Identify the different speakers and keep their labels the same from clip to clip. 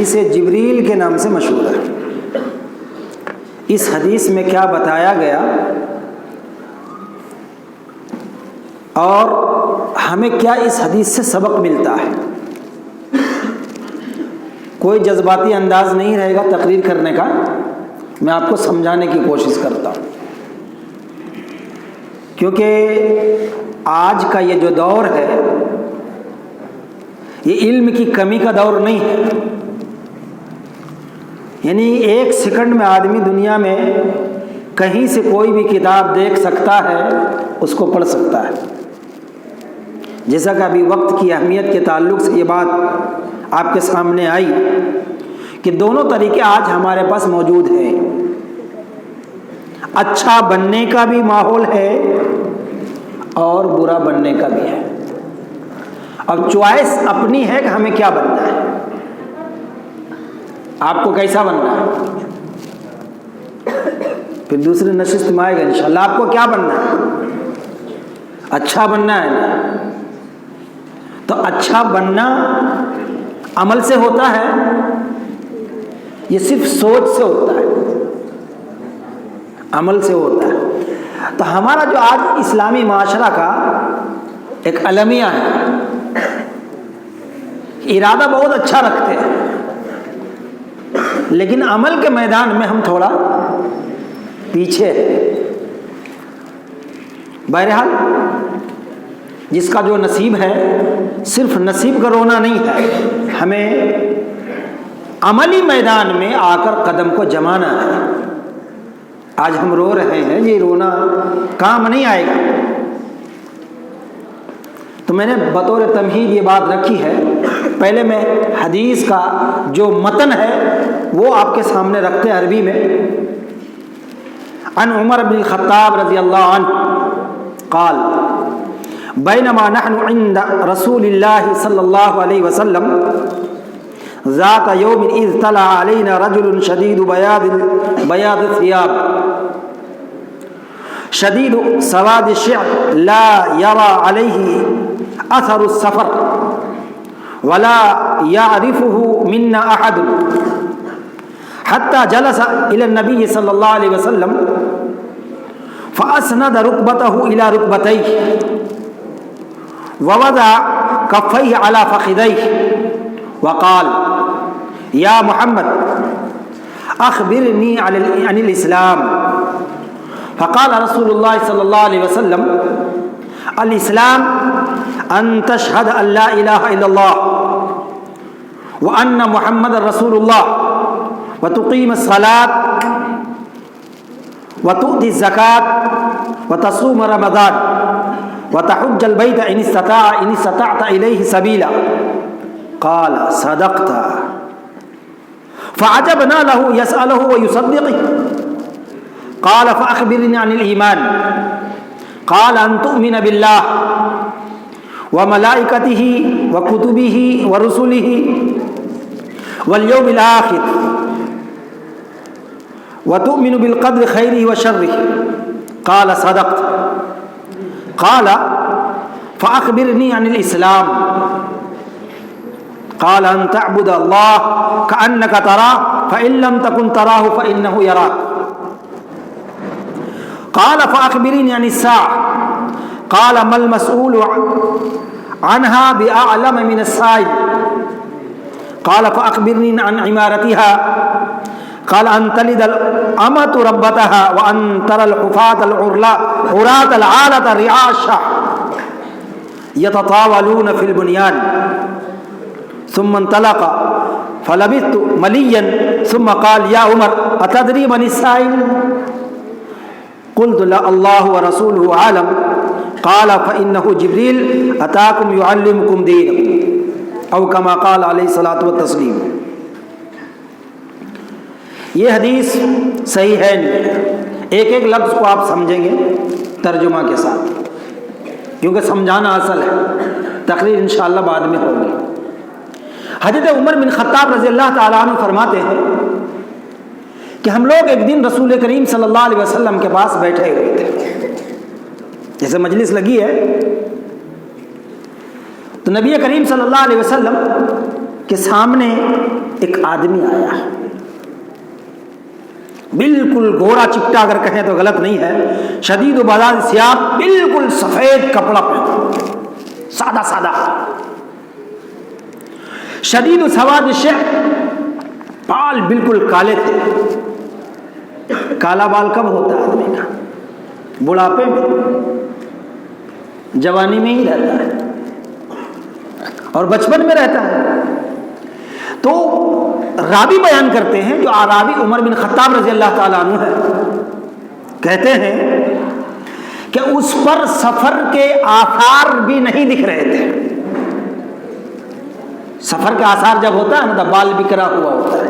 Speaker 1: حدیث جبریل کے نام سے مشہور ہے۔ اس حدیث میں کیا بتایا گیا اور ہمیں کیا اس حدیث سے سبق ملتا ہے؟ کوئی جذباتی انداز نہیں رہے گا تقریر کرنے کا، میں آپ کو سمجھانے کی کوشش کرتا ہوں، کیونکہ آج کا یہ جو دور ہے یہ علم کی کمی کا دور نہیں ہے۔ یعنی 1 سیکنڈ میں آدمی دنیا میں کہیں سے کوئی بھی کتاب دیکھ سکتا ہے، اس کو پڑھ سکتا ہے۔ جیسا کہ ابھی وقت کی اہمیت کے تعلق سے یہ بات آپ کے سامنے آئی کہ دونوں طریقے آج ہمارے پاس موجود ہیں۔ اچھا بننے کا بھی ماحول ہے اور برا بننے کا بھی ہے۔ اب چوائس اپنی ہے کہ ہمیں کیا بننا ہے، آپ کو کیسا بننا ہے، پھر دوسری نشست میں آئے گا انشاءاللہ آپ کو کیا بننا ہے، اچھا بننا ہے نا۔ تو اچھا بننا عمل سے ہوتا ہے، یہ صرف سوچ سے ہوتا ہے، عمل سے ہوتا ہے۔ تو ہمارا جو آج اسلامی معاشرہ کا ایک المیہ ہے، ارادہ بہت اچھا رکھتے ہیں لیکن عمل کے میدان میں ہم تھوڑا پیچھے ہیں۔ بہرحال جس کا جو نصیب ہے، صرف نصیب کا رونا نہیں ہے، ہمیں عملی میدان میں آ کر قدم کو جمانا ہے۔ آج ہم رو رہے ہیں، یہ رونا کام نہیں آئے گا۔ تو میں نے بطور تمہید یہ بات رکھی ہے، پہلے میں حدیث کا جو متن ہے وہ آپ کے سامنے رکھتے ہیں عربی میں۔ عن عمر بن الخطاب رضی اللہ عنہ قال بینما نحن عند رسول اللہ صلی اللہ علیہ وسلم ذات یوم اذ طلع علینا رجل شدید بیاض الثياب شدید سواد الشعر لا یرى علیہ اثر السفر ولا يعرفه منا احد حتى جلس الى النبي صلى الله عليه وسلم فاسند ركبته الى ركبتيه ووضع كفيه على فخذيه وقال يا محمد اخبرني عن الاسلام فقال رسول الله صلى الله عليه وسلم الاسلام ان تشهد ان لا اله الا الله وان محمد رسول الله وتقيم الصلاة وتؤتي الزكاة وتصوم رمضان وتحج البيت إن استطعت إليه سبيلا قال صدقت فعجبنا له يسأله ويصدقه قال فأخبرني عن الإيمان قال أن تؤمن بالله وملائكته وكتبه ورسله واليوم الآخر وتؤمن بالقدر خيره وشره قال صدقت قال فأخبرني عن الإسلام قال أن تعبد الله كأنك تراه فإن لم تكن تراه فإنه يراك قال فأخبرني عن الساعة قال ما المسؤول عنها بأعلم من السائل قال فأخبرني عن عمارتها قال أن تلد الأمة ربتها وأن ترى الحفاة العراة العالة رعاء الشاة يتطاولون في البنيان ثم انطلق فلبثت مليا ثم قال يا عمر أتدري من السائل قلت لا الله ورسوله أعلم قال فإنه جبريل أتاكم يعلمكم دينكم أو كما قال عليه الصلاة والتسليم۔ یہ حدیث صحیح ہے نہیں، ایک ایک لفظ کو آپ سمجھیں گے ترجمہ کے ساتھ، کیونکہ سمجھانا اصل ہے، تقریر انشاءاللہ بعد میں ہوگی۔ حضرت عمر بن خطاب رضی اللہ تعالیٰ عنہ فرماتے ہیں کہ ہم لوگ ایک دن رسول کریم صلی اللہ علیہ وسلم کے پاس بیٹھے ہوئے تھے، جیسے مجلس لگی ہے تو نبی کریم صلی اللہ علیہ وسلم کے سامنے ایک آدمی آیا ہے، بالکل گورا چپٹا، اگر کہیں تو غلط نہیں ہے، شدید و بیاض ثیاب، بالکل سفید کپڑا پہنا، سادہ سادہ، شدید و سواد شعر، بال بالکل کالے تھے۔ کالا بال کب ہوتا ہے آدمی کا؟ بڑھاپے میں، جوانی میں ہی رہتا ہے اور بچپن میں رہتا ہے۔ تو راوی بیان کرتے ہیں، جو راوی عمر بن خطاب رضی اللہ تعالیٰ عنہ ہے، کہتے ہیں کہ اس پر سفر کے آثار بھی نہیں دکھ رہے تھے۔ سفر کے آثار جب ہوتا ہے نا تو بال بکھرا ہوا ہوتا ہے۔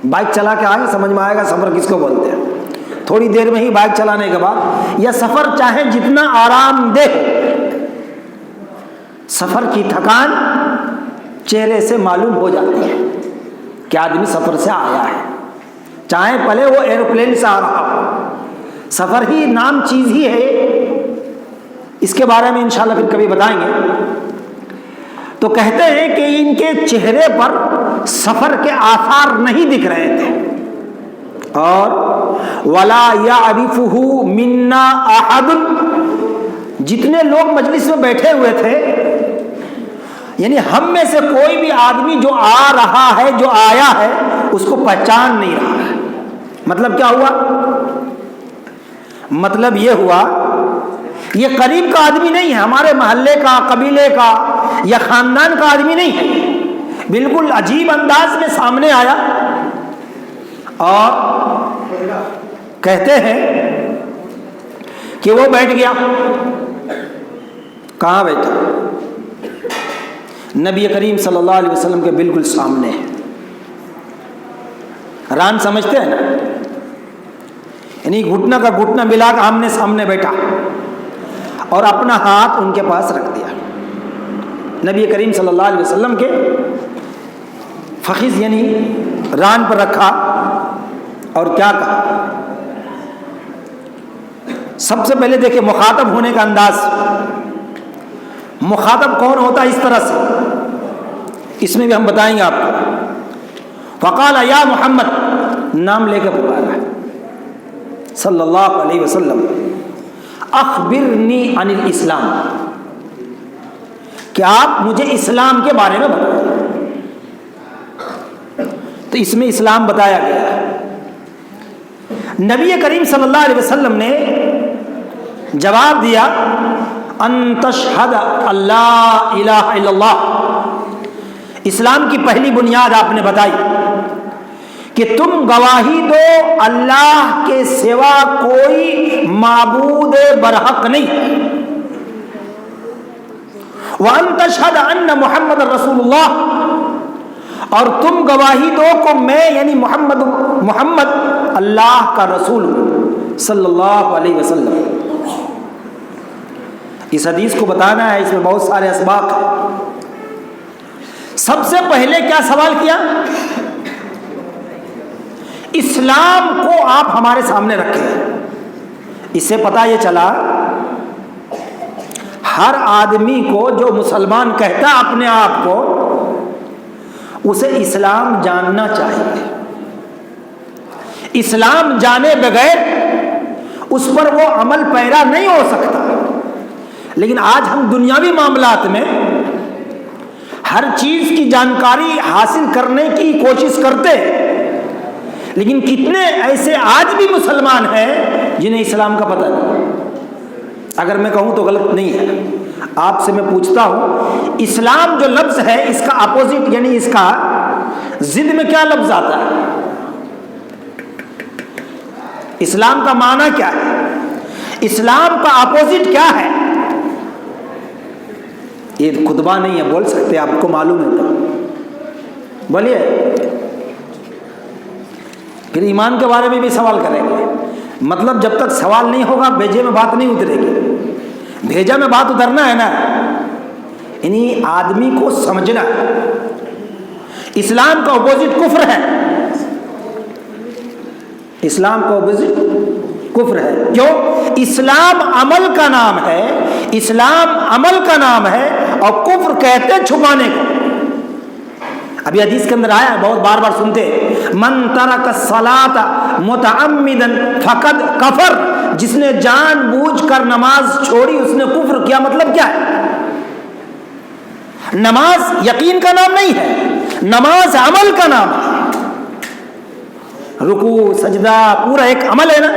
Speaker 1: بائک چلا کے آئے، سمجھ میں آئے گا سفر کس کو بولتے ہیں۔ تھوڑی دیر میں ہی بائک چلانے کے بعد، یا سفر چاہے جتنا آرام دہ ہو، سفر کی تھکان چہرے سے معلوم ہو جاتی ہے کہ آدمی سفر سے آیا ہے، چاہے پہلے وہ ایروپلین سے آ رہا ہو۔ سفر ہی نام چیز ہی ہے، اس کے بارے میں انشاءاللہ پھر کبھی بتائیں گے۔ تو کہتے ہیں کہ ان کے چہرے پر سفر کے آثار نہیں دکھ رہے تھے، اور ولا یعرفہ منا احد، جتنے لوگ مجلس میں بیٹھے ہوئے تھے، یعنی ہم میں سے کوئی بھی آدمی جو آ رہا ہے، جو آیا ہے، اس کو پہچان نہیں رہا ہے۔ مطلب کیا ہوا؟ مطلب یہ ہوا، یہ قریب کا آدمی نہیں ہے، ہمارے محلے کا، قبیلے کا یا خاندان کا آدمی نہیں ہے، بالکل عجیب انداز میں سامنے آیا، اور کہتے ہیں کہ وہ بیٹھ گیا۔ کہاں بیٹھا؟ نبی کریم صلی اللہ علیہ وسلم کے بالکل سامنے ہے۔ ران سمجھتے ہیں نا، یعنی گھٹنا کا گھٹنا ملا کر آمنے سامنے بیٹھا اور اپنا ہاتھ ان کے پاس رکھ دیا۔ نبی کریم صلی اللہ علیہ وسلم کے فخذ یعنی ران پر رکھا، اور کیا کہا؟ سب سے پہلے دیکھیں مخاطب ہونے کا انداز، مخاطب کون ہوتا ہے اس طرح سے، اس میں بھی ہم بتائیں گے آپ کو۔ فقال یا محمد، نام لے کے پکارا صلی اللہ علیہ وسلم، اخبرنی عن الاسلام، کہ آپ مجھے اسلام کے بارے میں بتائیں۔ تو اس میں اسلام بتایا گیا ہے۔ نبی کریم صلی اللہ علیہ وسلم نے جواب دیا، ان تشہد اللہ الہ الا اللہ، اسلام کی پہلی بنیاد آپ نے بتائی کہ تم گواہی دو اللہ کے سوا کوئی معبود برحق نہیں، وَأَن تَشْهَدَ أَنَّ مُحَمَّدَ رَسُولُ اللَّهِ، اور تم گواہی دو کہ میں یعنی محمد اللہ کا رسول ہوں صلی اللہ علیہ وسلم۔ اس حدیث کو بتانا ہے، اس میں بہت سارے اسباق ہیں۔ سب سے پہلے کیا سوال کیا؟ اسلام کو آپ ہمارے سامنے رکھیں۔ اس سے پتہ یہ چلا ہر آدمی کو جو مسلمان کہتا اپنے آپ کو، اسے اسلام جاننا چاہیے۔ اسلام جانے بغیر اس پر وہ عمل پیرا نہیں ہو سکتا۔ لیکن آج ہم دنیاوی معاملات میں ہر چیز کی جانکاری حاصل کرنے کی کوشش کرتے ہیں، لیکن کتنے ایسے آج بھی مسلمان ہیں جنہیں اسلام کا پتہ نہیں۔ اگر میں کہوں تو غلط نہیں ہے، آپ سے میں پوچھتا ہوں، اسلام جو لفظ ہے اس کا اپوزٹ یعنی اس کا ضد میں کیا لفظ آتا ہے؟ اسلام کا معنی کیا ہے؟ اسلام کا اپوزٹ کیا ہے؟ یہ خطبہ نہیں ہے، بول سکتے، آپ کو معلوم ہے تو بولیے۔ پھر ایمان کے بارے میں بھی سوال کریں گے، مطلب جب تک سوال نہیں ہوگا بھیجے میں بات نہیں اترے گی۔ بھیجا میں بات اترنا ہے نا، یعنی آدمی کو سمجھنا ہے۔ اسلام کا اپوزٹ کفر ہے، اسلام کا اپوزٹ کفر ہے۔ کیوں؟ اسلام عمل کا نام ہے، اسلام عمل کا نام ہے، اور کفر کہتے چھپانے کو۔ ابھی حدیث کے اندر آیا ہے، بہت بار بار سنتے ہیں، من ترک الصلاۃ متعمدا فقد کفر، جس نے جان بوجھ کر نماز چھوڑی اس نے کفر کیا۔ مطلب کیا ہے؟ نماز یقین کا نام نہیں ہے، نماز عمل کا نام ہے۔ رکوع سجدہ پورا ایک عمل ہے نا،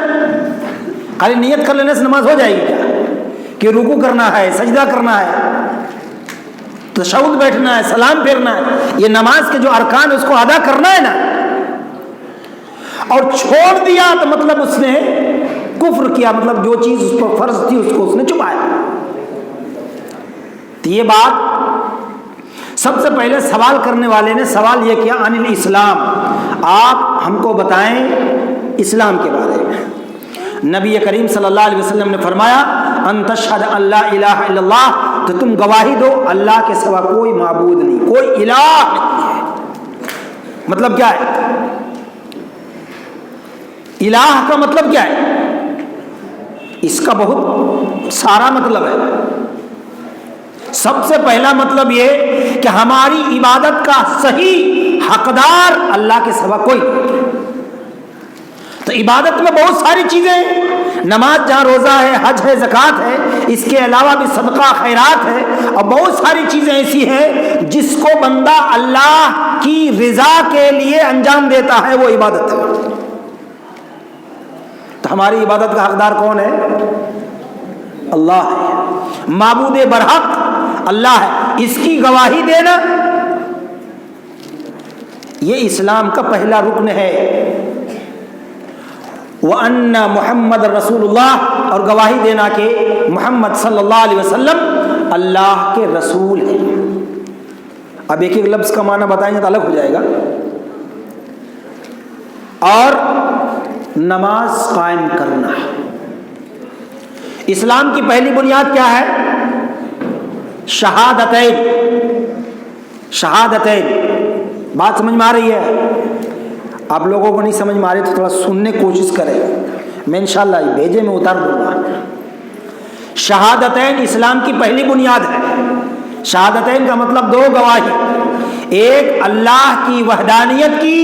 Speaker 1: خالی نیت کر لینے سے نماز ہو جائے گی کیا؟ کہ رکوع کرنا ہے، سجدہ کرنا ہے، تشہد بیٹھنا ہے، سلام پھیرنا ہے، یہ نماز کے جو ارکان اس کو ادا کرنا ہے نا، اور چھوڑ دیا تو مطلب اس نے کفر کیا، مطلب جو چیز اس پر فرض تھی اس کو اس نے چھپایا۔ تو یہ بات سب سے پہلے سوال کرنے والے نے سوال یہ کیا، عن الاسلام، آپ ہم کو بتائیں اسلام کے بارے میں۔ نبی کریم صلی اللہ علیہ وسلم نے فرمایا، ان تشہد ان لا الہ الا اللہ، تو تم گواہی دو اللہ کے سوا کوئی معبود نہیں، کوئی الہ نہیں ہے۔ مطلب کیا ہے؟ الہ کا مطلب کیا ہے؟ اس کا بہت سارا مطلب ہے۔ سب سے پہلا مطلب یہ کہ ہماری عبادت کا صحیح حقدار اللہ کے سوا کوئی نہیں۔ تو عبادت میں بہت ساری چیزیں ہیں، نماز جہاں روزہ ہے، حج ہے، زکوٰۃ ہے، اس کے علاوہ بھی صدقہ خیرات ہے، اور بہت ساری چیزیں ایسی ہیں جس کو بندہ اللہ کی رضا کے لیے انجام دیتا ہے، وہ عبادت ہے۔ تو ہماری عبادت کا حقدار کون ہے؟ اللہ ہے، معبود برحق اللہ ہے، اس کی گواہی دینا یہ اسلام کا پہلا رکن ہے۔ وَأَنَّ محمد رسول اللہ، اور گواہی دینا کہ محمد صلی اللہ علیہ وسلم اللہ کے رسول ہیں۔ اب ایک ایک لفظ کا معنی بتائیں گے تو الگ ہو جائے گا۔ اور نماز قائم کرنا، اسلام کی پہلی بنیاد کیا ہے؟ شہادتین۔ شہادتین بات سمجھ میں آ رہی ہے؟ آپ لوگوں کو نہیں سمجھ میں آ رہی تو تھوڑا سننے کی کوشش کریں، میں انشاءاللہ بھیجے میں اتار دوں گا۔ شہادتین اسلام کی پہلی بنیاد ہے۔ شہادتین کا مطلب دو گواہی، ایک اللہ کی وحدانیت کی،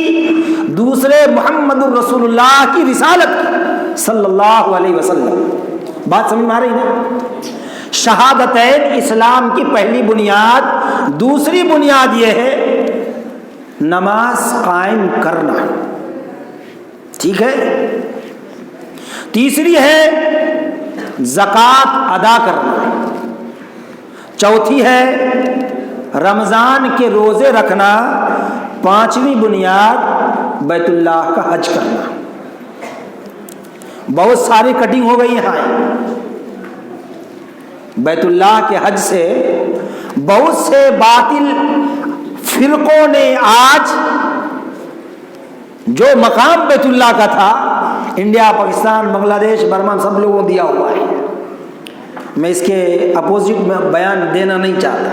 Speaker 1: دوسرے محمد الرسول اللہ کی رسالت کی صلی اللہ علیہ وسلم۔ بات سمجھ میں آ رہی ہے؟ شہادتین اسلام کی پہلی بنیاد۔ دوسری بنیاد یہ ہے نماز قائم کرنا، ٹھیک ہے؟ تیسری ہے زکوٰۃ ادا کرنا۔ چوتھی ہے رمضان کے روزے رکھنا۔ پانچویں بنیاد بیت اللہ کا حج کرنا۔ بہت ساری کٹنگ ہو گئی یہاں۔ بیت اللہ کے حج سے بہت سے باطل فرقوں نے آج جو مقام بیت اللہ کا تھا، انڈیا، پاکستان، بنگلہ دیش، برما، سب لوگوں کو دیا ہوا ہے۔ میں اس کے اپوزٹ میں بیان دینا نہیں چاہتا۔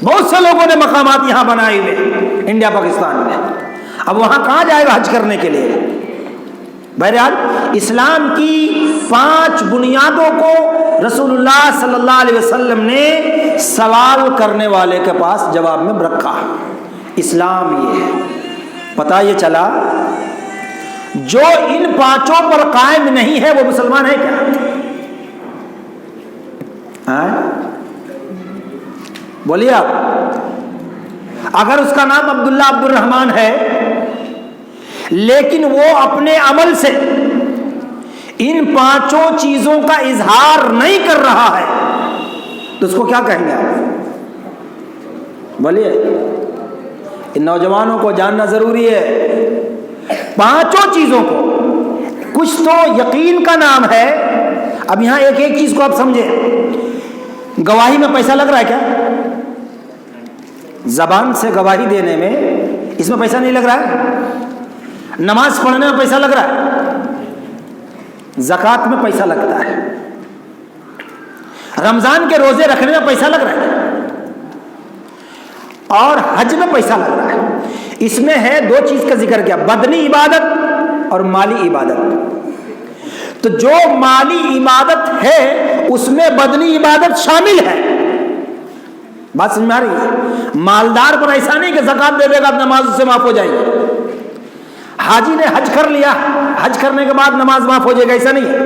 Speaker 1: بہت سے لوگوں نے مقامات یہاں بنائے ہوئے انڈیا پاکستان میں، اب وہاں کہاں جائے گا حج کرنے کے لیے؟ بہرحال اسلام کی 5 بنیادوں کو رسول اللہ صلی اللہ علیہ وسلم نے سوال کرنے والے کے پاس جواب میں رکھا۔ اسلام یہ ہے، پتہ یہ چلا جو ان 5 پر قائم نہیں ہے وہ مسلمان ہے کیا؟ بولیے آپ۔ اگر اس کا نام عبداللہ عبد الرحمن ہے لیکن وہ اپنے عمل سے ان 5 چیزوں کا اظہار نہیں کر رہا ہے تو اس کو کیا کہیں گے آپ؟ بولیے۔ ان نوجوانوں کو جاننا ضروری ہے 5 چیزوں کو۔ کچھ تو یقین کا نام ہے۔ اب یہاں ایک ایک چیز کو آپ سمجھیں۔ گواہی میں پیسہ لگ رہا ہے کیا؟ زبان سے گواہی دینے میں اس میں پیسہ نہیں لگ رہا ہے؟ نماز پڑھنے میں پیسہ لگ رہا ہے؟ زکوٰۃ میں پیسہ لگتا ہے؟ رمضان کے روزے رکھنے میں پیسہ لگ رہا ہے؟ اور حج میں پیسہ لگ رہا ہے؟ اس میں ہے 2 چیز کا ذکر کیا، بدنی عبادت اور مالی عبادت۔ تو جو مالی عبادت ہے اس میں بدنی عبادت شامل ہے، بات سمجھ میں آ رہی ہے؟ مالدار پر ایسا نہیں کہ زکات دے دے گا نماز اس سے معاف ہو جائے گی. حاجی نے حج کر لیا، حج کرنے کے بعد نماز معاف ہو جائے گا، ایسا نہیں ہے.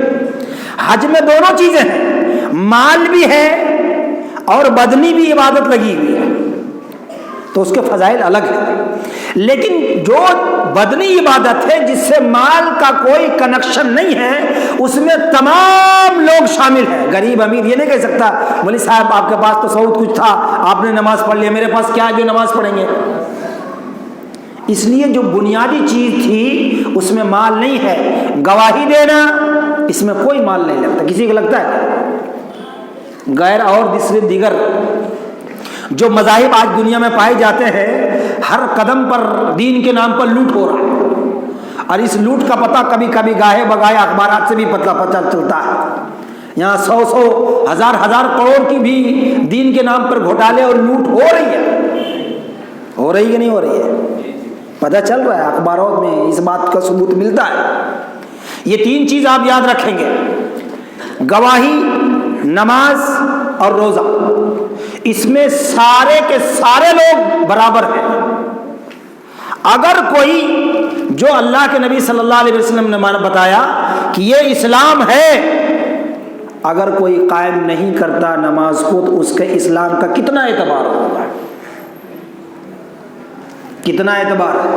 Speaker 1: حج میں دونوں چیزیں ہیں، مال بھی ہے اور بدنی بھی عبادت لگی ہوئی ہے، تو اس کے فضائل الگ ہیں. لیکن جو بدنی عبادت ہے جس سے مال کا کوئی کنیکشن نہیں ہے، اس میں تمام لوگ شامل ہیں. غریب امیر یہ نہیں کہہ سکتا مولوی صاحب آپ کے پاس تو سعود کچھ تھا، آپ نے نماز پڑھ لیا، میرے پاس کیا ہے جو نماز پڑھیں گے. اس لیے جو بنیادی چیز تھی اس میں مال نہیں ہے. گواہی دینا اس میں کوئی مال نہیں لگتا. کسی کو لگتا ہے؟ غیر اور دوسرے دیگر جو مذاہب آج دنیا میں پائے جاتے ہیں، ہر قدم پر دین کے نام پر لوٹ ہو رہا ہے، اور اس لوٹ کا پتہ کبھی کبھی گاہے بگاہے اخبارات سے بھی پتہ چلتا ہے. یہاں 100 ہزار کروڑ کی بھی دین کے نام پر گھوٹالے اور لوٹ ہو رہی ہے. ہو رہی ہے کہ نہیں ہو رہی ہے؟ پتہ چل رہا ہے، اخبارات میں اس بات کا ثبوت ملتا ہے. یہ تین چیز آپ یاد رکھیں گے، گواہی، نماز اور روزہ. اس میں سارے کے سارے لوگ برابر ہیں. اگر کوئی جو اللہ کے نبی صلی اللہ علیہ وسلم نے بتایا کہ یہ اسلام ہے، اگر کوئی قائم نہیں کرتا نماز کو تو اس کے اسلام کا کتنا اعتبار ہوگا؟ کتنا اعتبار ہے؟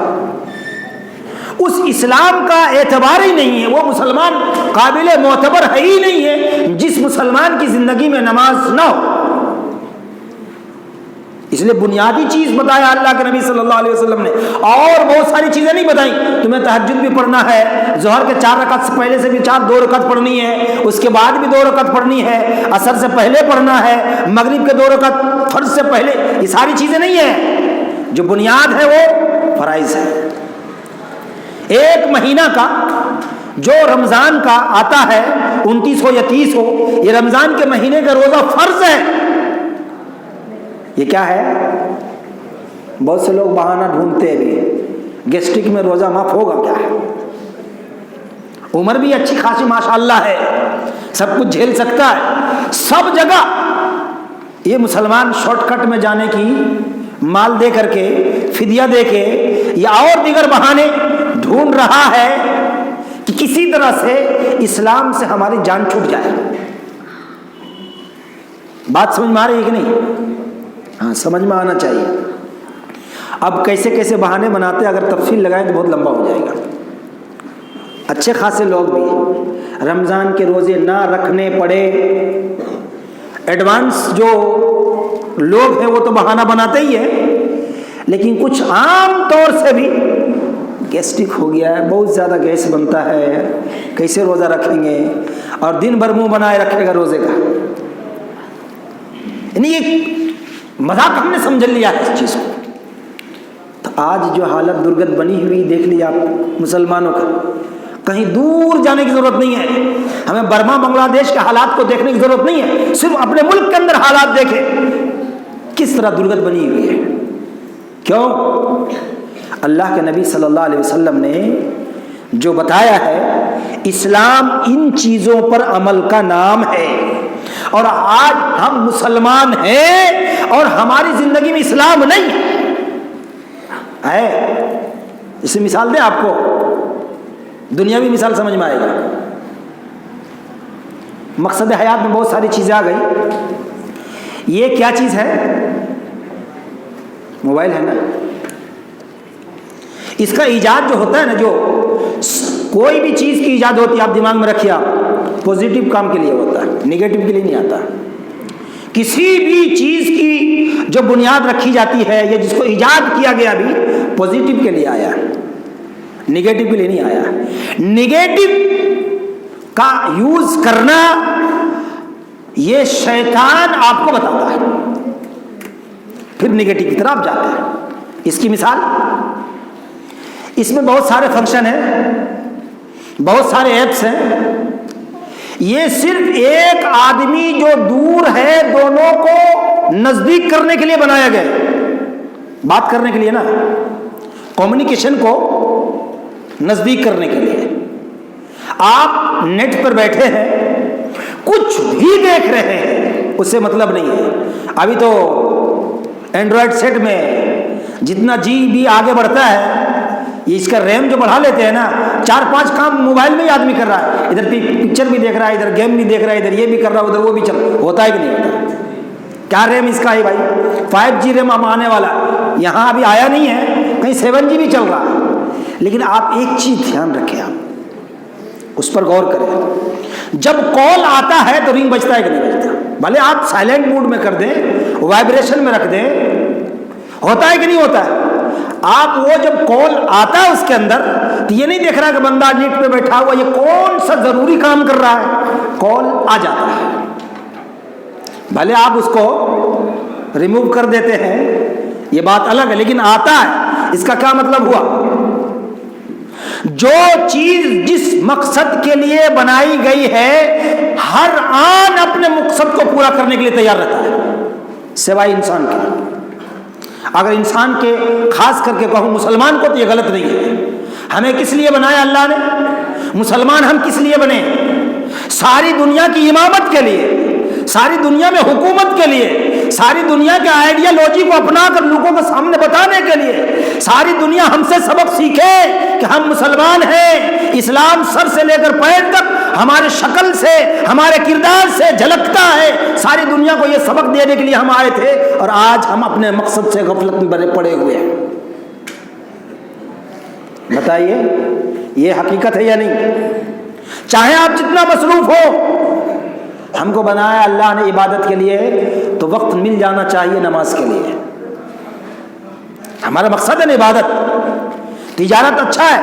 Speaker 1: اس اسلام کا اعتبار ہی نہیں ہے. وہ مسلمان قابل معتبر ہے ہی نہیں ہے جس مسلمان کی زندگی میں نماز نہ ہو. اس لیے بنیادی چیز بتایا اللہ کے نبی صلی اللہ علیہ وسلم نے، اور بہت ساری چیزیں نہیں بتائیں. تمہیں تہجد بھی پڑھنا ہے، ظہر کے 4 رکعت سے پہلے سے بھی 2 رکعت پڑھنی ہے، اس کے بعد بھی 2 رکعت پڑھنی ہے، عصر سے پہلے پڑھنا ہے، مغرب کے 2 رکعت فرض سے پہلے. یہ ساری چیزیں نہیں ہیں. جو بنیاد ہے وہ فرائض ہے. ایک مہینہ کا جو رمضان کا آتا ہے 29 ہو یا 30 ہو، یہ رمضان کے مہینے کا روزہ فرض ہے. یہ کیا ہے؟ بہت سے لوگ بہانہ ڈھونڈتے ہیں، گیسٹرک میں روزہ معاف ہوگا کیا ہے؟ عمر بھی اچھی خاصی ماشاءاللہ ہے، سب کچھ جھیل سکتا ہے. سب جگہ یہ مسلمان شارٹ کٹ میں جانے کی، مال دے کر کے، فدیہ دے کے یا اور دیگر بہانے ڈھونڈ رہا ہے کہ کسی طرح سے اسلام سے ہماری جان چھوٹ جائے. بات سمجھ میں آ رہی ہے کہ نہیں؟ ہاں، سمجھ میں آنا چاہیے. اب کیسے کیسے بہانے بناتے ہیں، اگر تفصیل لگائیں تو بہت لمبا ہو جائے گا. اچھے خاصے لوگ بھی رمضان کے روزے نہ رکھنے پڑے، ایڈوانس جو لوگ ہیں وہ تو بہانہ بناتے ہی ہیں، لیکن کچھ عام طور سے بھی گیسٹرک ہو گیا ہے، بہت زیادہ گیس بنتا ہے، کیسے روزہ رکھیں گے، اور دن بھر منہ بنائے رکھے گا روزے کا. یعنی یہ مذاق ہم نے سمجھ لیا ہے اس چیز کو. تو آج جو حالت درگت بنی ہوئی دیکھ لیا آپ مسلمانوں کا، کہیں دور جانے کی ضرورت نہیں ہے. ہمیں برما بنگلہ دیش کے حالات کو دیکھنے کی ضرورت نہیں ہے، صرف اپنے ملک کے اندر حالات دیکھیں کس طرح درگت بنی ہوئی ہے. کیوں؟ اللہ کے نبی صلی اللہ علیہ وسلم نے جو بتایا ہے، اسلام ان چیزوں پر عمل کا نام ہے. اور آج ہم مسلمان ہیں اور ہماری زندگی میں اسلام نہیں ہے. اس مثال دیں آپ کو، دنیاوی مثال سمجھ میں آئے گا. مقصد حیات میں بہت ساری چیزیں آ گئی. یہ کیا چیز ہے؟ موبائل ہے نا. اس کا ایجاد جو ہوتا ہے نا، جو کوئی بھی چیز کی ایجاد ہوتی ہے، آپ دماغ میں رکھیے، آپ پوزیٹیو کام کے لیے ہوتا ہے، نیگیٹو کے لیے نہیں آتا. کسی بھی چیز کی جو بنیاد رکھی جاتی ہے یا جس کو ایجاد کیا گیا بھی پوزیٹیو کے لیے آیا، نیگیٹو کے لیے نہیں آیا. نیگیٹو کا یوز کرنا یہ شیطان آپ کو بتاتا ہے، پھر نیگیٹو کی طرف جاتے ہیں. اس کی مثال، اس میں بہت سارے فنکشن ہیں، بہت سارے ایپس ہیں. یہ صرف ایک آدمی جو دور ہے دونوں کو نزدیک کرنے کے لیے بنایا گیا، بات کرنے کے لیے نا، کمیونیکیشن کو نزدیک کرنے کے لیے. آپ نیٹ پر بیٹھے ہیں، کچھ بھی دیکھ رہے ہیں، اس سے مطلب نہیں ہے. ابھی تو اینڈرائڈ سیٹ میں جتنا جی بی آگے بڑھتا ہے، یہ اس کا ریم جو بڑھا لیتے ہیں نا، 4-5 کام موبائل میں ہی آدمی کر رہا ہے، ادھر پکچر بھی دیکھ رہا ہے، ادھر گیم بھی دیکھ رہا ہے، ادھر یہ بھی کر رہا ہے، ادھر وہ بھی چل ہوتا ہے کہ نہیں ہوتا؟ کیا ریم اس کا ہے بھائی؟ 5G ریم اب آنے والا، یہاں ابھی آیا نہیں ہے، کہیں 7G بھی چل رہا ہے۔ لیکن آپ ایک چیز دھیان رکھیں، آپ اس پر غور کریں، جب کال آتا ہے تو رنگ بجتا ہے کہ نہیں بجتا؟ بھلے آپ سائلنٹ موڈ میں کر دیں، وائبریشن میں رکھ دیں، ہوتا ہے کہ نہیں ہوتا ہے؟ آپ وہ جب کال آتا ہے اس کے اندر تو یہ نہیں دیکھ رہا کہ بندہ نیٹ پہ بیٹھا ہوا یہ کون سا ضروری کام کر رہا ہے، کال آ جاتا ہے، بھلے آپ اس کو ریموو کر دیتے ہیں، یہ بات الگ ہے، لیکن آتا ہے۔ اس کا کیا مطلب ہوا؟ جو چیز جس مقصد کے لیے بنائی گئی ہے ہر آن اپنے مقصد کو پورا کرنے کے لیے تیار رہتا ہے، سوائے انسان کے۔ اگر انسان کے، خاص کر کے کہوں مسلمان کو، تو یہ غلط نہیں ہے۔ ہمیں کس لیے بنایا اللہ نے؟ مسلمان ہم کس لیے بنے؟ ساری دنیا کی امامت کے لیے، ساری دنیا میں حکومت کے لیے، ساری دنیا کے آئیڈیالوجی کو اپنا کر لوگوں کے سامنے بتانے کے لیے، ساری دنیا ہم سے سبق سیکھے کہ ہم مسلمان ہیں، اسلام سر سے لے کر پیر تک ہمارے شکل سے، ہمارے کردار سے جھلکتا ہے، ساری دنیا کو یہ سبق دینے کے لیے ہم آئے تھے، اور آج ہم اپنے مقصد سے غفلت میں بڑے پڑے ہوئے ہیں۔ بتائیے یہ حقیقت ہے یا نہیں؟ چاہے آپ جتنا مصروف ہو، ہم کو بنایا اللہ نے عبادت کے لیے، تو وقت مل جانا چاہیے نماز کے لیے۔ ہمارا مقصد ہے عبادت، تجارت اچھا ہے،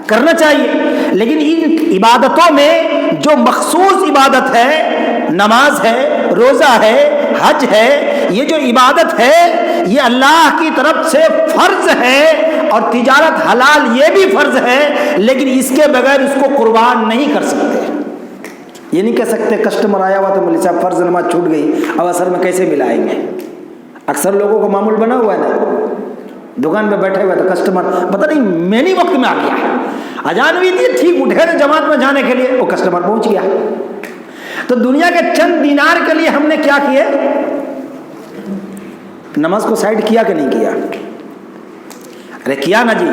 Speaker 1: کرنا چاہیے، لیکن ان عبادتوں میں جو مخصوص عبادت ہے، نماز ہے، روزہ ہے، حج ہے، یہ جو عبادت ہے یہ اللہ کی طرف سے فرض ہے، اور تجارت حلال یہ بھی فرض ہے، لیکن اس کے بغیر اس کو قربان نہیں کر سکتے۔ یہ نہیں کہہ سکتے کسٹمر آیا ہوا تو مولوی صاحب فرض نماز چھوٹ گئی، اب اثر میں کیسے ملائیں گے؟ اکثر لوگوں کو معمول بنا ہوا ہے نا، دکان پہ بیٹھے ہوئے تو کسٹمر پتہ نہیں میں نہیں وقت میں آ گیا، اذان ہوئی تھی ٹھیک اٹھے تھے جماعت میں جانے کے لیے، وہ کسٹمر پہنچ گیا۔ تو دنیا کے چند دینار کے لیے ہم نے کیا کیے؟ نماز کو سائڈ کیا کہ نہیں کیا؟ ارے کیا نا جی،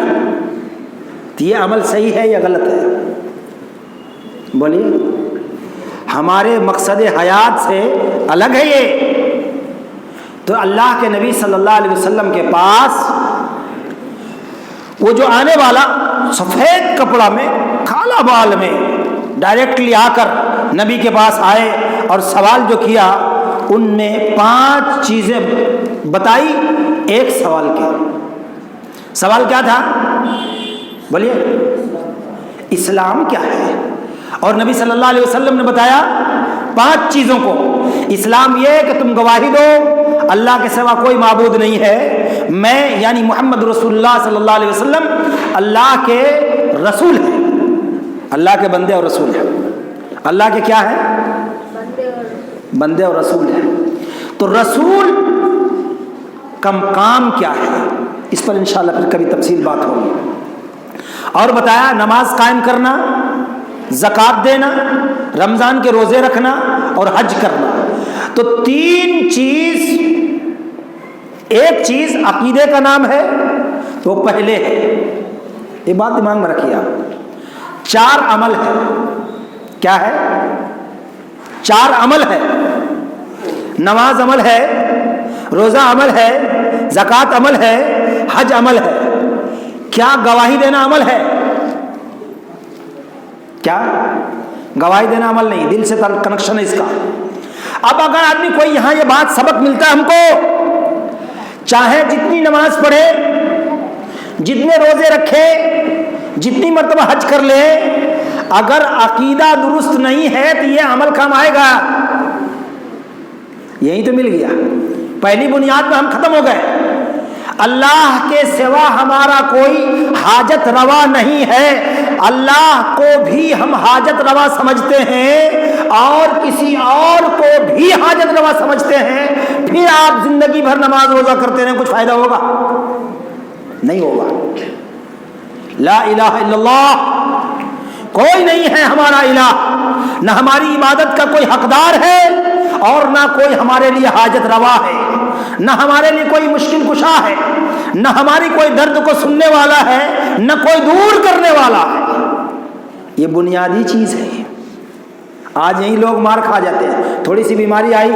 Speaker 1: تو یہ عمل صحیح ہے یا غلط ہے؟ بولیے، ہمارے مقصد حیات سے الگ ہے یہ۔ تو اللہ کے نبی صلی اللہ علیہ وسلم کے پاس وہ جو آنے والا سفید کپڑا میں، کالا بال میں، ڈائریکٹلی آ کر نبی کے پاس آئے اور سوال جو کیا، ان میں 5 چیزیں بتائی ایک سوال کے۔ سوال کیا تھا؟ بولیے، اسلام کیا ہے؟ اور نبی صلی اللہ علیہ وسلم نے بتایا 5 چیزوں کو۔ اسلام یہ کہ تم گواہی دو اللہ کے سوا کوئی معبود نہیں ہے، میں یعنی محمد رسول اللہ صلی اللہ علیہ وسلم اللہ کے رسول ہیں، اللہ کے بندے اور رسول ہیں۔ اللہ کے کیا ہے؟ بندے اور رسول ہیں۔ تو رسول کا کام کیا ہے، اس پر انشاءاللہ پھر کبھی تفصیل بات ہوگی۔ اور بتایا نماز قائم کرنا، زکوٰۃ دینا، رمضان کے روزے رکھنا اور حج کرنا۔ تو 3 چیز، ایک چیز عقیدے کا نام ہے، وہ پہلے ہے، یہ بات دماغ میں رکھیے آپ۔ 4 عمل ہے، کیا ہے؟ 4 عمل ہے، نماز عمل ہے، روزہ عمل ہے، زکوٰۃ عمل ہے، حج عمل ہے۔ کیا گواہی دینا عمل ہے؟ کیا گواہی دینا عمل نہیں، دل سے کنیکشن ہے اس کا۔ اب اگر آدمی کوئی یہاں یہ بات سبق ملتا ہے ہم کو، چاہے جتنی نماز پڑھے، جتنے روزے رکھے، جتنی مرتبہ حج کر لے، اگر عقیدہ درست نہیں ہے تو یہ عمل کام آئے گا؟ یہی تو مل گیا، پہلی بنیاد پہ ہم ختم ہو گئے۔ اللہ کے سوا ہمارا کوئی حاجت روا نہیں ہے، اللہ کو بھی ہم حاجت روا سمجھتے ہیں اور کسی اور کو بھی حاجت روا سمجھتے ہیں، پھر آپ زندگی بھر نماز روزہ کرتے رہیں، کچھ فائدہ ہوگا؟ نہیں ہوگا۔ لا الہ الا اللہ، کوئی نہیں ہے ہمارا الہ، نہ ہماری عبادت کا کوئی حقدار ہے اور نہ کوئی ہمارے لیے حاجت روا ہے۔ نہ ہمارے لیے کوئی مشکل کشا ہے، نہ ہماری کوئی درد کو سننے والا ہے، نہ کوئی دور کرنے والا ہے۔ یہ بنیادی چیز ہے۔ آج یہی لوگ مار کھا جاتے ہیں، تھوڑی سی بیماری آئی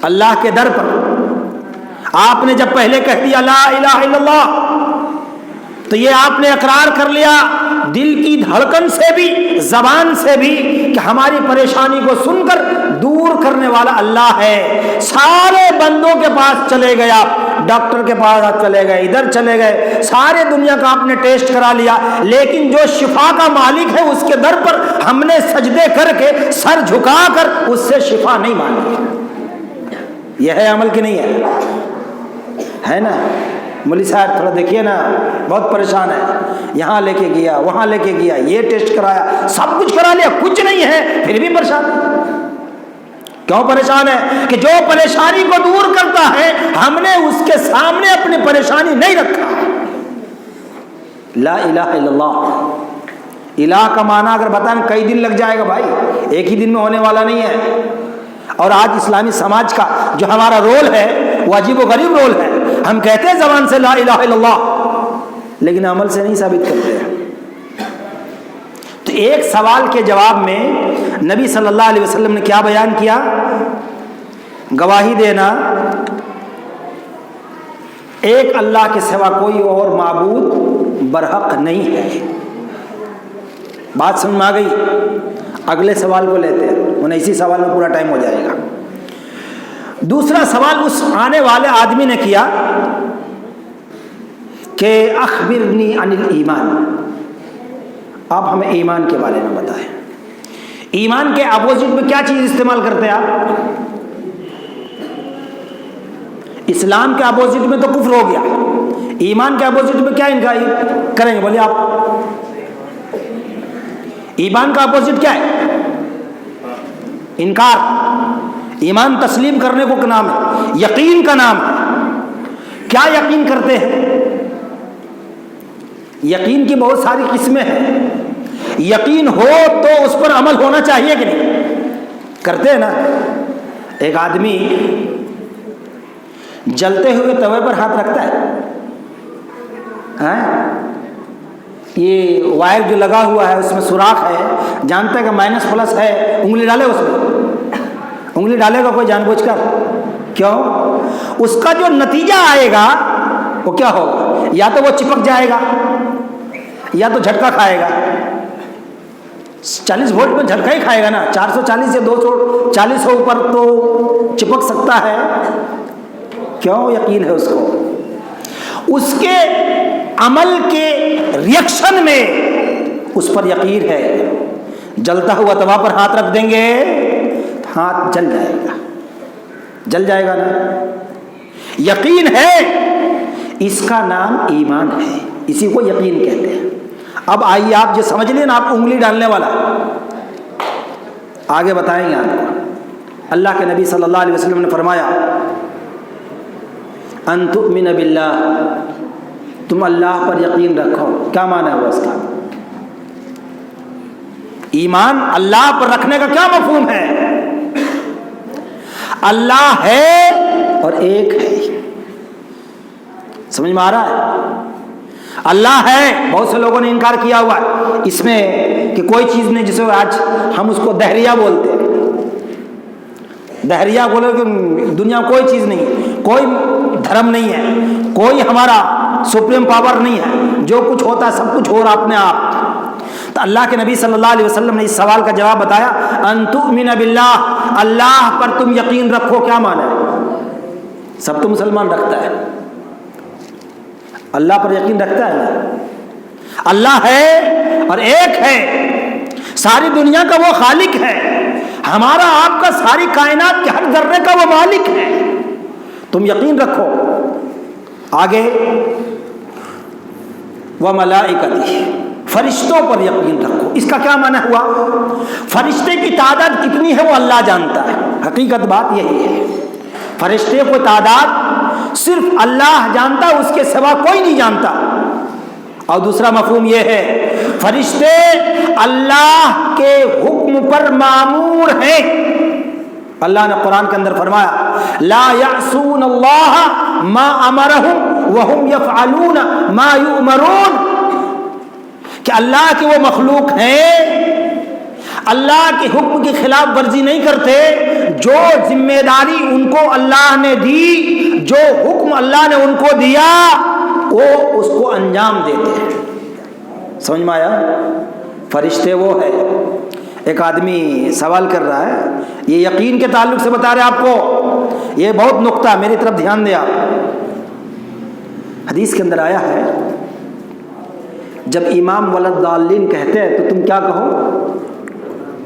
Speaker 1: اللہ کے در پر، آپ نے جب پہلے کہہ دیا لا الہ الا اللہ، تو یہ آپ نے اقرار کر لیا دل کی دھڑکن سے بھی، زبان سے بھی، کہ ہماری پریشانی کو سن کر دور کرنے والا اللہ ہے۔ سارے بندوں کے پاس چلے گئے، آپ ڈاکٹر کے پاس چلے گئے، ادھر چلے گئے، سارے دنیا کا آپ نے ٹیسٹ کرا لیا، لیکن جو شفا کا مالک ہے اس کے در پر ہم نے سجدے کر کے سر جھکا کر اس سے شفا نہیں مانگی۔ یہ ہے عمل کی نہیں ہے نا؟ مولوی صاحب تھوڑا دیکھیے نا، بہت پریشان ہے، یہاں لے کے گیا، وہاں لے کے گیا، یہ ٹیسٹ کرایا، سب کچھ کرا لیا، کچھ نہیں ہے، پھر بھی پریشان ہے۔ کیوں پریشان ہے؟ کہ جو پریشانی کو دور کرتا ہے ہم نے اس کے سامنے اپنی پریشانی نہیں رکھا۔ لا الہ الا اللہ، الہ کا معنی اگر بتائیں کئی دن لگ جائے گا بھائی، ایک ہی دن میں ہونے والا نہیں ہے۔ اور آج اسلامی سماج کا جو ہمارا رول ہے وہ عجیب و غریب رول ہے۔ ہم کہتے ہیں زبان سے لا الہ الا اللہ، لیکن عمل سے نہیں ثابت کرتے ہیں۔ تو ایک سوال کے جواب میں نبی صلی اللہ علیہ وسلم نے کیا بیان کیا؟ گواہی دینا ایک اللہ کے سوا کوئی اور معبود برحق نہیں ہے۔ بات سمجھ میں آ گئی؟ اگلے سوال کو لیتے ہیں، انہیں اسی سوال میں پورا ٹائم ہو جائے گا۔ دوسرا سوال اس آنے والے آدمی نے کیا کہ اخبرنی عن الایمان، آپ ہمیں ایمان کے بارے میں بتائیں۔ ایمان کے اپوزٹ میں کیا چیز استعمال کرتے ہیں آپ؟ اسلام کے اپوزٹ میں تو کفر ہو گیا، ایمان کے اپوزٹ میں کیا انکار کریں گے؟ بولیے آپ، ایمان کا اپوزٹ کیا ہے؟ انکار۔ ایمان تسلیم کرنے کو نام ہے، یقین کا نام ہے۔ کیا یقین کرتے ہیں؟ یقین کی بہت ساری قسمیں ہیں۔ یقین ہو تو اس پر عمل ہونا چاہیے کہ نہیں؟ کرتے ہیں نا۔ ایک آدمی جلتے ہوئے توے پر ہاتھ رکھتا ہے، یہ وائر جو لگا ہوا ہے اس میں سوراخ ہے، جانتا ہے کہ مائنس پلس ہے، انگلی ڈالے اس میں، انگلی ڈالے گا کوئی جان بوجھ کر؟ کیوں؟ اس کا جو نتیجہ آئے گا وہ کیا ہوگا؟ یا تو وہ چپک جائے گا یا تو جھٹکا کھائے گا۔ 40 وولٹ میں جھٹکا ہی کھائے گا نا، 440 سے 240 اوپر تو چپک سکتا ہے۔ کیوں؟ یقین ہے اس کو، اس کے عمل کے ریئیکشن میں اس پر یقین ہے۔ جلتا ہوا توا پر ہاتھ رکھ دیں گے، ہاتھ جل جائے گا، جل جائے گا نا۔ یقین ہے، اس کا نام ایمان ہے، اسی کو یقین کہتے ہیں۔ اب آئیے آپ جو سمجھ لیں نا، آپ انگلی ڈالنے والا آگے بتائیں گے آپ کو۔ اللہ کے نبی صلی اللہ علیہ وسلم نے فرمایا ان تؤمن باللہ، تم اللہ پر یقین رکھو۔ کیا معنی ہے اس کا؟ ایمان اللہ پر رکھنے کا کیا مفہوم ہے؟ اللہ ہے اور ایک ہے، سمجھ میں آ رہا ہے؟ اللہ ہے، بہت سے لوگوں نے انکار کیا ہوا ہے اس میں کہ کوئی چیز نہیں، جسے آج ہم اس کو دہریہ بولتے ہیں۔ دہریہ بولے کہ دنیا کوئی چیز نہیں، کوئی دھرم نہیں ہے، کوئی ہمارا سپریم پاور نہیں ہے، جو کچھ ہوتا ہے سب کچھ ہو رہا اپنے آپ۔ تو اللہ کے نبی صلی اللہ علیہ وسلم نے اس سوال کا جواب بتایا، ان تؤمن باللہ، اللہ پر تم یقین رکھو۔ کیا معنی ہے؟ سب تو مسلمان رکھتا ہے، اللہ پر یقین رکھتا ہے نا۔ اللہ ہے اور ایک ہے، ساری دنیا کا وہ خالق ہے، ہمارا آپ کا ساری کائنات کے ہر ذرے کا وہ مالک ہے، تم یقین رکھو۔ آگے وملائکتہ، فرشتوں پر یقین رکھو۔ اس کا کیا معنی ہوا؟ فرشتے کی تعداد کتنی ہے وہ اللہ جانتا ہے، حقیقت بات یہی ہے۔ فرشتے کو تعداد صرف اللہ جانتا، اس کے سوا کوئی نہیں جانتا۔ اور دوسرا مفہوم یہ ہے، فرشتے اللہ کے حکم پر مامور ہیں، اللہ نے قرآن کے اندر فرمایا لا یعصون اللہ ما امرہم وہم یفعلون ما یؤمرون، کہ اللہ کی وہ مخلوق ہیں اللہ کے حکم کی خلاف ورزی نہیں کرتے، جو ذمہ داری ان کو اللہ نے دی، جو حکم اللہ نے ان کو دیا وہ اس کو انجام دیتے ہیں۔ سمجھ میں آیا؟ فرشتے وہ ہے۔ ایک آدمی سوال کر رہا ہے، یہ یقین کے تعلق سے بتا رہے آپ کو، یہ بہت نقطہ میری طرف دھیان دیں آپ۔ حدیث کے اندر آیا ہے جب امام ولدالین کہتے ہیں تو تم کیا کہو؟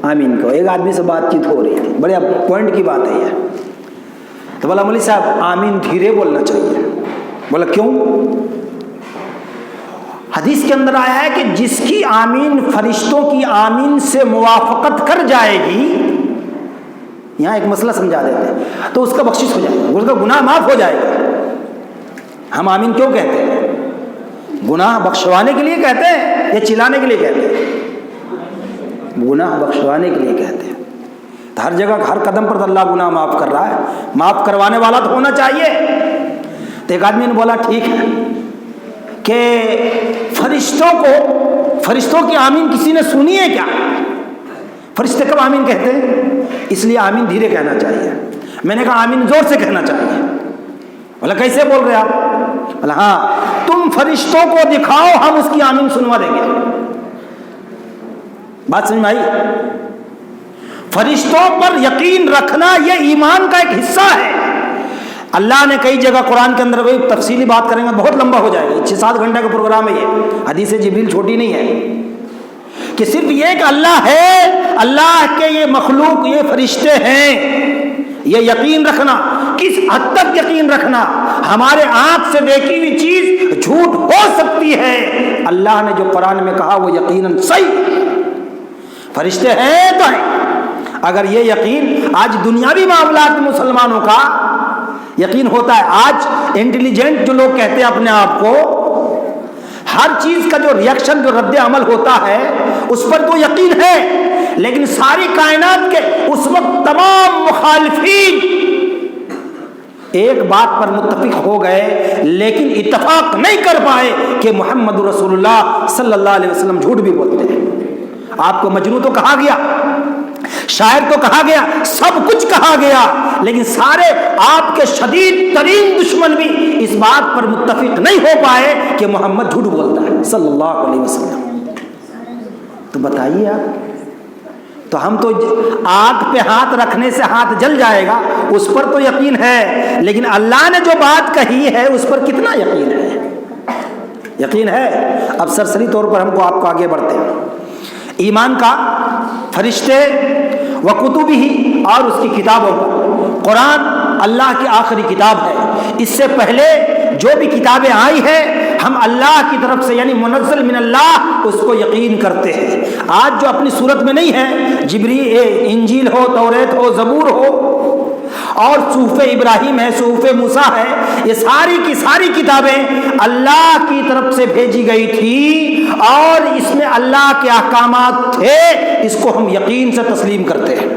Speaker 1: آمین کہو۔ ایک آدمی سے بات چیت ہو رہی تھی، بڑے پوائنٹ کی بات ہے یہ، تو بولا مولوی صاحب آمین دھیرے بولنا چاہیے۔ بولا کیوں؟ حدیث کے اندر آیا ہے کہ جس کی آمین فرشتوں کی آمین سے موافقت کر جائے گی، یہاں ایک مسئلہ سمجھا دیتے ہیں، تو اس کا بخشش ہو جائے گا، اس کا گناہ معاف ہو جائے گا۔ ہم آمین کیوں کہتے ہیں؟ گناہ بخشوانے کے لیے کہتے ہیں یا چلانے کے لیے کہتے ہیں؟ گناہ بخشوانے کے لیے کہتے ہیں۔ تو ہر جگہ ہر قدم پر اللہ گناہ معاف کر رہا ہے، معاف کروانے والا تو ہونا چاہیے۔ تو ایک آدمی نے بولا ٹھیک ہے کہ فرشتوں کی آمین کسی نے سنی ہے کیا؟ فرشتے کب آمین کہتے ہیں؟ اس لیے آمین دھیرے کہنا چاہیے۔ میں نے کہا آمین زور سے کہنا چاہیے۔ بولا کیسے بول رہے آپ؟ بولا ہاں تم فرشتوں کو دکھاؤ ہم اس کی آمین سنوا دیں گے۔ بات سمجھ میں آئی؟ فرشتوں پر یقین رکھنا یہ ایمان کا ایک حصہ ہے۔ اللہ نے کئی جگہ قرآن کے اندر کوئی تفصیلی بات کریں گے بہت لمبا ہو جائے گا، 6-7 گھنٹے کا پروگرام ہے یہ، حدیث جبریل چھوٹی نہیں ہے کہ صرف یہ کہ اللہ ہے، اللہ کے یہ مخلوق یہ فرشتے ہیں، یہ یقین رکھنا۔ کس حد تک یقین رکھنا؟ ہمارے آنکھ سے دیکھی ہوئی چیز جھوٹ ہو سکتی ہے، اللہ نے جو قرآن میں کہا وہ یقیناً صحیح۔ فرشتے ہیں تو ہیں۔ اگر یہ یقین آج دنیاوی معاملات میں مسلمانوں کا یقین ہوتا ہے، آج انٹیلیجنٹ جو لوگ کہتے ہیں اپنے آپ کو، ہر چیز کا جو ریئیکشن جو رد عمل ہوتا ہے اس پر تو یقین ہے، لیکن ساری کائنات کے اس وقت تمام مخالفین ایک بات پر متفق ہو گئے لیکن اتفاق نہیں کر پائے کہ محمد رسول اللہ صلی اللہ علیہ وسلم جھوٹ بھی بولتے ہیں۔ آپ کو مجنون تو کہا گیا، شاعر تو کہا گیا، سب کچھ کہا گیا، لیکن سارے آپ کے شدید ترین دشمن بھی اس بات پر متفق نہیں ہو پائے کہ محمد جھوٹ بولتا ہے صلی اللہ علیہ وسلم۔ تو بتائیے آپ، تو ہم تو آگ پہ ہاتھ رکھنے سے ہاتھ جل جائے گا اس پر تو یقین ہے، لیکن اللہ نے جو بات کہی ہے اس پر کتنا یقین ہے؟ یقین ہے۔ اب سرسری طور پر ہم کو آپ کو آگے بڑھتے ہیں۔ ایمان کا فرشتے و کتبہ اور اس کی کتابوں پر، قرآن اللہ کی آخری کتاب ہے، اس سے پہلے جو بھی کتابیں آئی ہیں ہم اللہ کی طرف سے یعنی منزل من اللہ اس کو یقین کرتے ہیں۔ آج جو اپنی صورت میں نہیں ہے، جبریل انجیل ہو، توریت ہو، زبور ہو، اور صحف ابراہیم ہے، صحف موسیٰ ہے، یہ ساری کی ساری کتابیں اللہ کی طرف سے بھیجی گئی تھی اور اس میں اللہ کے احکامات تھے، اس کو ہم یقین سے تسلیم کرتے ہیں،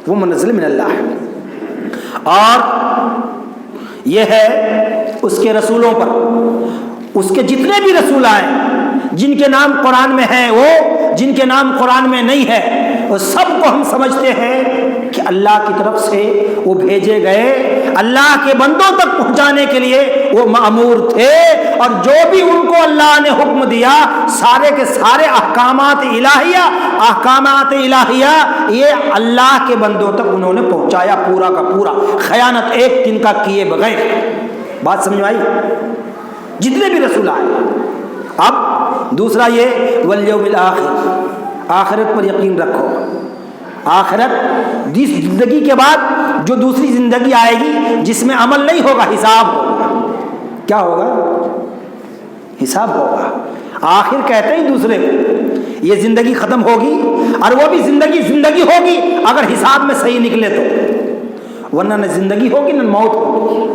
Speaker 1: وہ منزل من اللہ ہے۔ اور یہ ہے اس کے رسولوں پر، اس کے جتنے بھی رسول آئے جن کے نام قرآن میں ہیں، وہ جن کے نام قرآن میں نہیں ہے، وہ سب کو ہم سمجھتے ہیں کہ اللہ کی طرف سے وہ بھیجے گئے، اللہ کے بندوں تک پہنچانے کے لیے وہ مأمور تھے، اور جو بھی ان کو اللہ نے حکم دیا سارے کے سارے احکامات الہیہ یہ اللہ کے بندوں تک انہوں نے پہنچایا پورا کا پورا، خیانت ایک دن کا کیے بغیر۔ بات سمجھ آئی؟ جتنے بھی رسول آئے۔ اب دوسرا یہ والیوم الآخر، آخرت پر یقین رکھو۔ آخرت جس زندگی کے بعد جو دوسری زندگی آئے گی جس میں عمل نہیں ہوگا، حساب ہوگا۔ کیا ہوگا؟ حساب ہوگا۔ آخر کہتے ہیں دوسرے کو یہ زندگی ختم ہوگی، اور وہ بھی زندگی ہوگی اگر حساب میں صحیح نکلے تو، ورنہ نہ زندگی ہوگی نہ موت ہوگی۔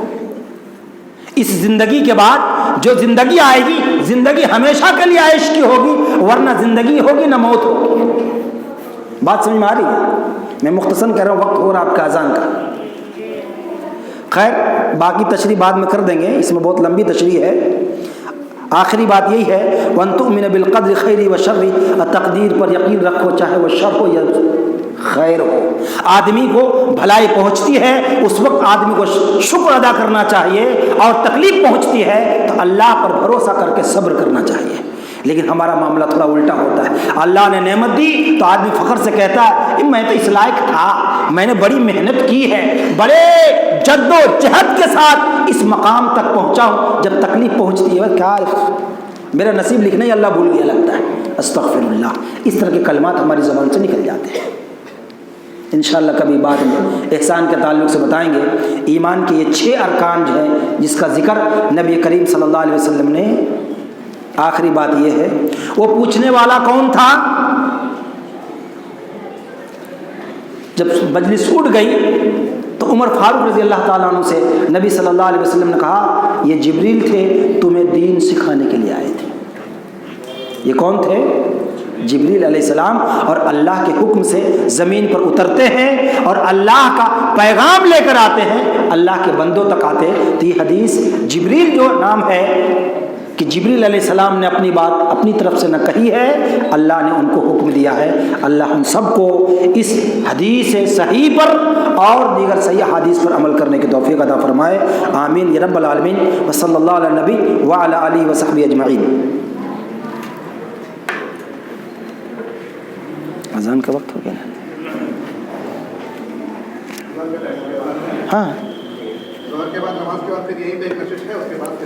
Speaker 1: اس زندگی کے بعد جو زندگی آئے گی، زندگی ہمیشہ کے لیے عیش کی ہوگی، ورنہ زندگی ہوگی نہ موت ہوگی۔ بات سمجھ میں آ رہی ہے؟ میں مختصر کہہ رہا ہوں، وقت ہو رہا آپ کا اذان کا. خیر باقی تشریح بعد میں کر دیں گے، اس میں بہت لمبی تشریح ہے. آخری بات یہی ہے وَأَن تُؤْمِنَ بِالْقَدْرِ خَيْرِ وَشَرِّ، تقدیر پر یقین رکھو چاہے وہ شر ہو یا خیر ہو. آدمی کو بھلائی پہنچتی ہے اس وقت آدمی کو شکر ادا کرنا چاہیے، اور تکلیف پہنچتی ہے تو اللہ پر بھروسہ کر کے صبر کرنا چاہیے. لیکن ہمارا معاملہ تھوڑا الٹا ہوتا ہے. اللہ نے نعمت دی تو آدمی فخر سے کہتا ہے میں تو اس لائق تھا، میں نے بڑی محنت کی ہے، بڑے جد و جہد کے ساتھ اس مقام تک پہنچا ہوں. جب تکلیف پہنچتی ہے کیا میرا نصیب لکھنا ہی اللہ بھول گیا لگتا ہے. استغفر اللہ. اس طرح کے کلمات ہماری زبان سے نکل جاتے ہیں. انشاءاللہ کبھی بعد میں احسان کے تعلق سے بتائیں گے. ایمان کے یہ 6 ارکان جو ہیں جس کا ذکر نبی کریم صلی اللہ علیہ وسلم نے. آخری بات یہ ہے وہ پوچھنے والا کون تھا؟ جب مجلس اٹھ گئی تو عمر فاروق رضی اللہ تعالیٰ عنہ سے نبی صلی اللہ علیہ وسلم نے کہا یہ جبریل تھے تمہیں دین سکھانے کے لیے آئے تھے. یہ کون تھے؟ جبریل علیہ السلام. اور اللہ کے حکم سے زمین پر اترتے ہیں اور اللہ کا پیغام لے کر آتے ہیں، اللہ کے بندوں تک آتے. تو یہ حدیث جبریل جو نام ہے کہ جبریل علیہ السلام نے اپنی بات اپنی طرف سے نہ کہی ہے، اللہ نے ان کو حکم دیا ہے. اللہ ہم سب کو اس حدیث صحیح پر اور دیگر صحیح حدیث پر عمل کرنے کی توفیق عطا فرمائے. آمین یا رب العالمین. وصلی اللہ علی نبی وعلی آلہ وصحبہ اجمعین. اذان کا وقت ہو گیا نا؟ ہاں.
Speaker 2: ظہر کے بعد نماز کے بعد پھر یہی پہ ایک نشست ہے، اس کے بعد